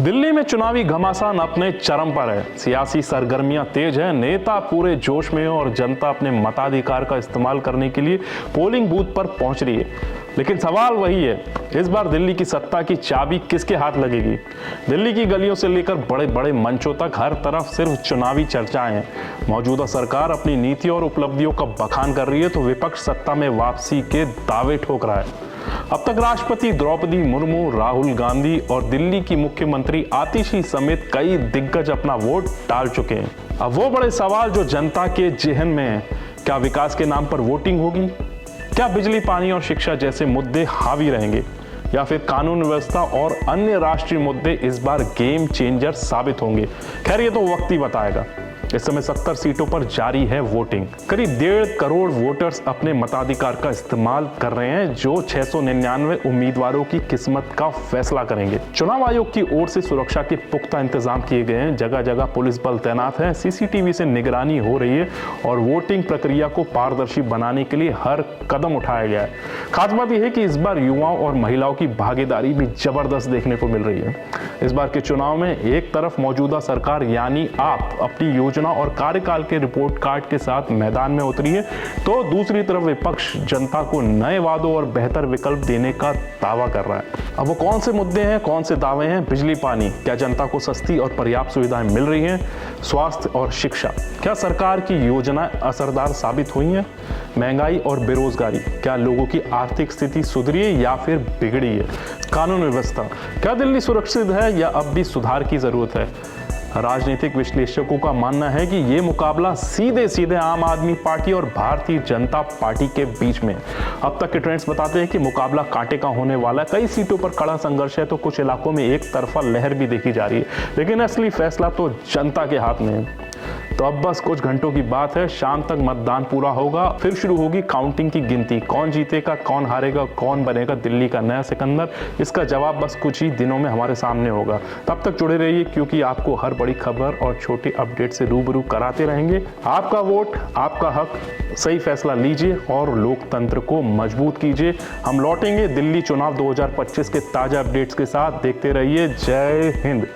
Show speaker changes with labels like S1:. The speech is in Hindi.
S1: दिल्ली में चुनावी घमासान अपने चरम पर है। सियासी सरगर्मियां तेज हैं, नेता पूरे जोश में हैं और जनता अपने मताधिकार का इस्तेमाल करने के लिए पोलिंग बूथ पर पहुंच रही है। लेकिन सवाल वही है, इस बार दिल्ली की सत्ता की चाबी किसके हाथ लगेगी? दिल्ली की गलियों से लेकर बड़े बड़े मंचों तक हर तरफ सिर्फ चुनावी चर्चाएं हैं। मौजूदा सरकार अपनी नीतियों और उपलब्धियों का बखान कर रही है तो विपक्ष सत्ता में वापसी के दावे ठोक रहा है। अब तक राष्ट्रपति द्रौपदी मुर्मू, राहुल गांधी और दिल्ली की मुख्यमंत्री आतिशी समेत कई दिग्गज अपना वोट डाल चुके हैं। अब वो बड़े सवाल जो जनता के जेहन में है, क्या विकास के नाम पर वोटिंग होगी? क्या बिजली, पानी और शिक्षा जैसे मुद्दे हावी रहेंगे, या फिर कानून व्यवस्था और अन्य राष्ट्रीय मुद्दे इस बार गेम चेंजर साबित होंगे? खैर, ये तो वक्त ही बताएगा। इस समय 70 सीटों पर जारी है वोटिंग। करीब 1.5 करोड़ वोटर्स अपने मताधिकार का इस्तेमाल कर रहे हैं, जो 699 उम्मीदवारों की किस्मत का फैसला करेंगे। चुनाव आयोग की ओर से सुरक्षा के पुख्ता इंतजाम किए गए हैं। जगह जगह पुलिस बल तैनात है, सीसीटीवी से निगरानी हो रही है और वोटिंग प्रक्रिया को पारदर्शी बनाने के लिए हर कदम उठाया गया है। खास बात यह है कि इस बार युवाओं और महिलाओं की भागीदारी भी जबरदस्त देखने को मिल रही है। इस बार के चुनाव में एक तरफ मौजूदा सरकार यानी आप अपनी योजना और कार्यकाल के रिपोर्ट कार्ड के साथ मैदान में उतरी है, तो दूसरी तरफ विपक्ष जनता को नए वादों और बेहतर विकल्प देने का दावा कर रहा है। अब वो कौन से मुद्दे हैं, कौन से दावे हैं? बिजली, पानी, क्या जनता को सस्ती और पर्याप्त सुविधाएं मिल रही हैं? स्वास्थ्य और शिक्षा, क्या सरकार की योजनाएं असरदार साबित हुई हैं? महंगाई और बेरोजगारी, क्या लोगों की आर्थिक स्थिति सुधरी है या फिर बिगड़ी है? कानून व्यवस्था, क्या दिल्ली सुरक्षित है या अब भी सुधार की जरूरत है? राजनीतिक विश्लेषकों का मानना है कि ये मुकाबला सीधे सीधे आम आदमी पार्टी और भारतीय जनता पार्टी के बीच में। अब तक के ट्रेंड्स बताते हैं कि मुकाबला कांटे का होने वाला है। कई सीटों पर कड़ा संघर्ष है तो कुछ इलाकों में एक तरफा लहर भी देखी जा रही है, लेकिन असली फैसला तो जनता के हाथ में है। तो अब बस कुछ घंटों की बात है, शाम तक मतदान पूरा होगा, फिर शुरू होगी काउंटिंग की गिनती। कौन जीतेगा, कौन हारेगा, कौन बनेगा दिल्ली का नया सिकंदर, इसका जवाब बस कुछ ही दिनों में हमारे सामने होगा। तब तक जुड़े रहिए, क्योंकि आपको हर बड़ी खबर और छोटे अपडेट से रूबरू कराते रहेंगे। आपका वोट, आपका हक, सही फैसला लीजिए और लोकतंत्र को मजबूत कीजिए। हम लौटेंगे दिल्ली चुनाव 2025 के ताजा अपडेट्स के साथ। देखते रहिए। जय हिंद।